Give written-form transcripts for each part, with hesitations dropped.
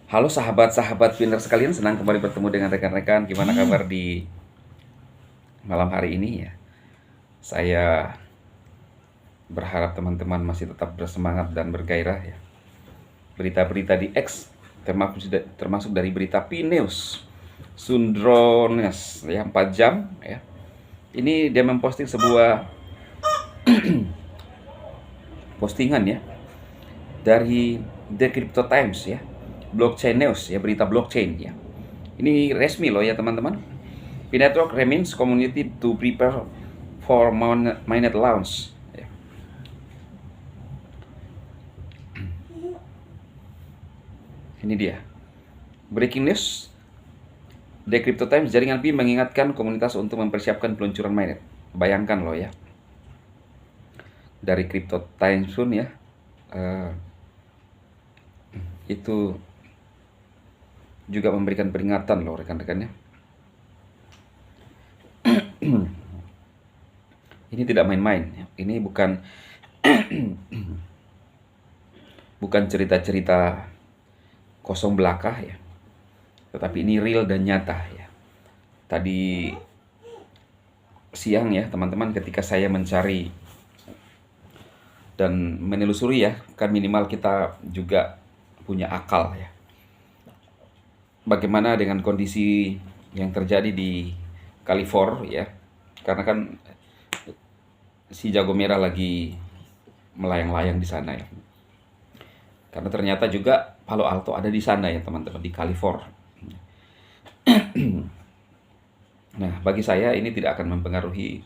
Halo sahabat-sahabat pinter sekalian, senang kembali bertemu dengan rekan-rekan. Gimana kabar di malam hari ini ya? Saya berharap teman-teman masih tetap bersemangat dan bergairah ya. Berita-berita di X termasuk dari berita P-News. Sundrones ya 4 jam ya. Ini dia memposting sebuah postingan ya dari The Crypto Times ya. Blockchain News ya, berita blockchain ya. Ini resmi loh ya teman-teman. P-Network remains community to prepare for mainnet launch. Ya. Ini dia. Breaking news. The Crypto Times, jaringan Pi mengingatkan komunitas untuk mempersiapkan peluncuran mainnet. Bayangkan loh ya. Dari Crypto Times pun ya. Itu juga memberikan peringatan loh rekan-rekannya. Ini tidak main-main. Ini bukan cerita-cerita kosong belaka ya. Tetapi ini real dan nyata ya. Tadi siang ya teman-teman, ketika saya mencari dan menelusuri ya, kan minimal kita juga punya akal ya. Bagaimana dengan kondisi yang terjadi di California ya. Karena kan si jago merah lagi melayang-layang di sana ya. Karena ternyata juga Palo Alto ada di sana ya teman-teman, di California. Nah, bagi saya ini tidak akan mempengaruhi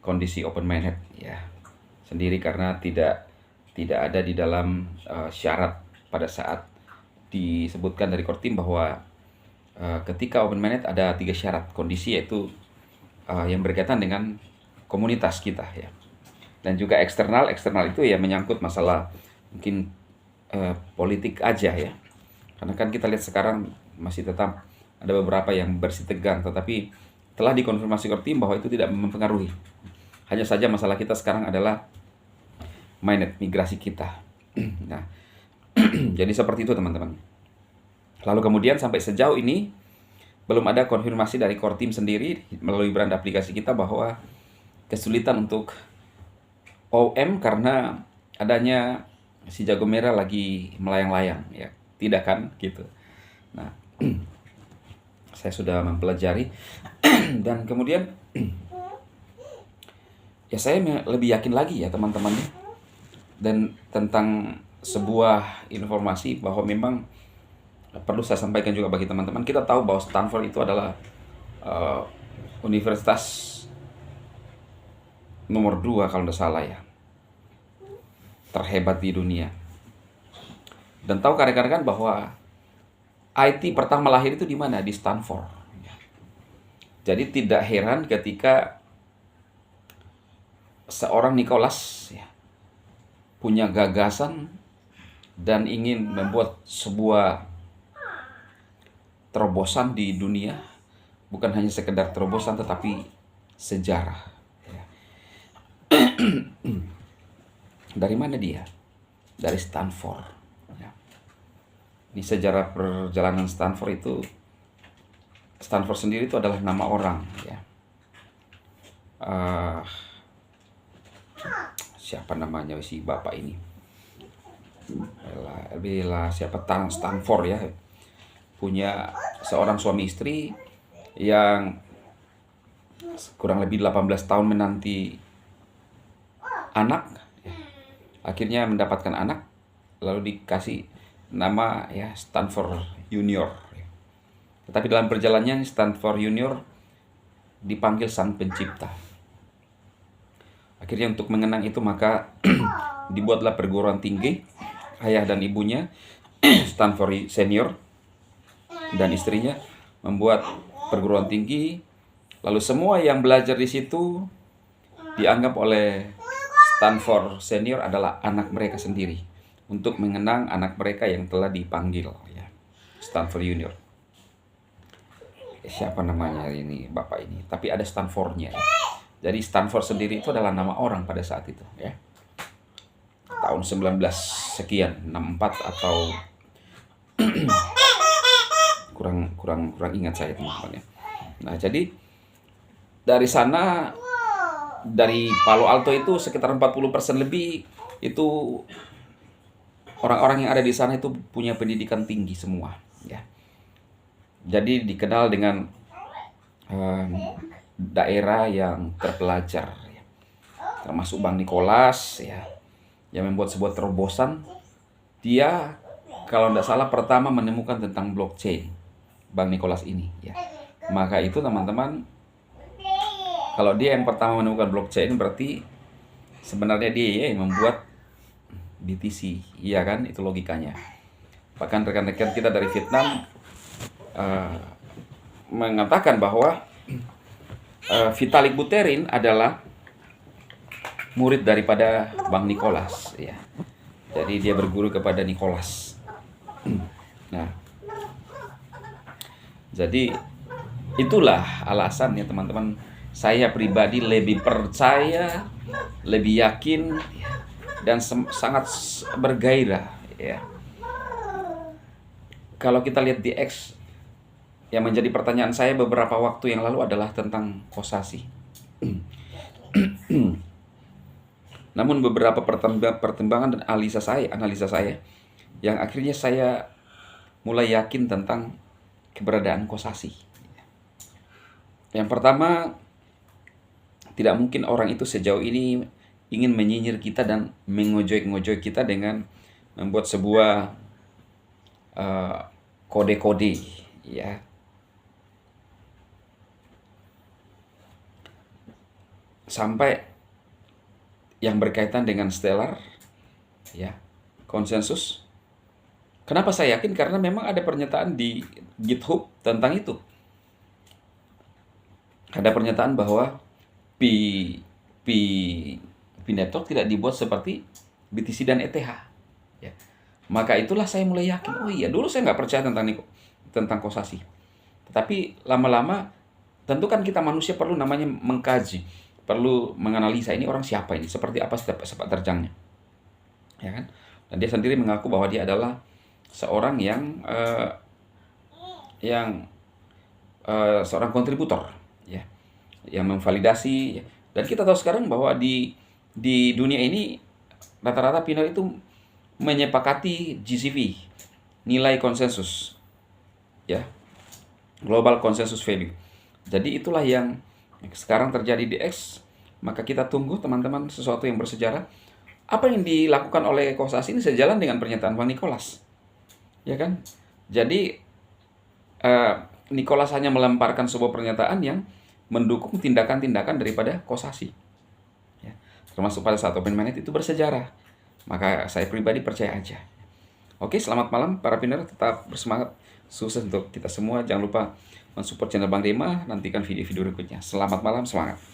kondisi open mainnet ya sendiri, karena tidak ada di dalam syarat pada saat disebutkan dari core team bahwa ketika open mainnet ada 3 syarat kondisi, yaitu yang berkaitan dengan komunitas kita ya, dan juga eksternal itu ya menyangkut masalah mungkin politik aja ya, karena kan kita lihat sekarang masih tetap ada beberapa yang bersih tegang, tetapi telah dikonfirmasi core team bahwa itu tidak mempengaruhi. Hanya saja masalah kita sekarang adalah mainnet, migrasi kita. Nah, jadi seperti itu teman-teman. Lalu kemudian sampai sejauh ini belum ada konfirmasi dari core team sendiri melalui brand aplikasi kita bahwa kesulitan untuk OM karena adanya si jago merah lagi melayang-layang ya. Tidak kan gitu. Nah, saya sudah mempelajari dan kemudian ya saya lebih yakin lagi ya teman-teman, dan tentang sebuah informasi bahwa memang perlu saya sampaikan juga bagi teman-teman. Kita tahu bahwa Stanford itu adalah universitas nomor 2 kalau tidak salah ya, terhebat di dunia. Dan tahu rekan-rekan bahwa IT pertama lahir itu di mana? Di Stanford. Jadi tidak heran ketika seorang Nicholas ya, punya gagasan dan ingin membuat sebuah terobosan di dunia, bukan hanya sekedar terobosan tetapi sejarah ya. Dari mana dia? Dari Stanford ya. Ini sejarah perjalanan Stanford itu, Stanford sendiri itu adalah nama orang ya. Siapa namanya si bapak ini? Siapa Stanford ya, punya seorang suami istri yang kurang lebih 18 tahun menanti anak ya. Akhirnya mendapatkan anak, lalu dikasih nama ya Stanford Junior ya. Tetapi dalam perjalanannya Stanford Junior dipanggil sang pencipta. Akhirnya untuk mengenang itu maka dibuatlah perguruan tinggi. Ayah dan ibunya Stanford Senior dan istrinya membuat perguruan tinggi, lalu semua yang belajar di situ dianggap oleh Stanford Senior adalah anak mereka sendiri, untuk mengenang anak mereka yang telah dipanggil ya, Stanford Junior. Siapa namanya ini bapak ini? Tapi ada Stanfordnya ya. Jadi Stanford sendiri itu adalah nama orang pada saat itu ya. Tahun 19 sekian, 64 atau kurang ingat saya teman-teman ya. Nah, jadi dari sana, dari Palo Alto itu sekitar 40% lebih itu orang-orang yang ada di sana itu punya pendidikan tinggi semua ya. Jadi dikenal dengan daerah yang terpelajar ya. Termasuk Bang Nicholas ya, yang membuat sebuah terobosan. Dia kalau tidak salah pertama menemukan tentang blockchain, Bang Nicholas ini ya. Maka itu teman-teman, kalau dia yang pertama menemukan blockchain berarti sebenarnya dia yang membuat BTC, iya kan? Itu logikanya. Bahkan rekan-rekan kita dari Vietnam mengatakan bahwa Vitalik Buterin adalah murid daripada Bang Nicholas ya. Jadi dia berguru kepada Nicholas. Nah, jadi itulah alasannya teman-teman, saya pribadi lebih percaya, lebih yakin dan sangat bergairah ya. Kalau kita lihat di X, yang menjadi pertanyaan saya beberapa waktu yang lalu adalah tentang Kosasih. Namun beberapa pertimbangan dan analisa saya yang akhirnya saya mulai yakin tentang keberadaan Kosasih. Yang pertama, tidak mungkin orang itu sejauh ini ingin menyinyir kita dan mengojek-ngojek kita dengan membuat sebuah kode-kode ya. Sampai yang berkaitan dengan stellar ya, konsensus. Kenapa saya yakin? Karena memang ada pernyataan di GitHub tentang itu. Ada pernyataan bahwa P network tidak dibuat seperti BTC dan ETH ya. Maka itulah saya mulai yakin, oh iya, dulu saya nggak percaya tentang Kosasih. Tetapi lama-lama tentu kan kita manusia perlu namanya mengkaji, perlu menganalisa ini orang siapa ini, seperti apa sepak terjangnya, ya kan? Dan dia sendiri mengaku bahwa dia adalah seorang yang seorang kontributor, ya, yang memvalidasi. Ya. Dan kita tahu sekarang bahwa di dunia ini rata-rata pinner itu menyepakati GCV, nilai konsensus, ya, Global Consensus Value. Jadi itulah yang sekarang terjadi di X. Maka kita tunggu teman-teman sesuatu yang bersejarah. Apa yang dilakukan oleh Kosasih ini sejalan dengan pernyataan Bang Nicholas, ya kan? Jadi Nicholas hanya melemparkan sebuah pernyataan yang mendukung tindakan-tindakan daripada Kosasih, ya. Termasuk pada saat Open Mainnet itu bersejarah. Maka saya pribadi percaya aja. Oke, selamat malam para pinner, tetap bersemangat. Sukses untuk kita semua. Jangan lupa mensupport channel Bang Dema. Nantikan video-video berikutnya. Selamat malam, semangat.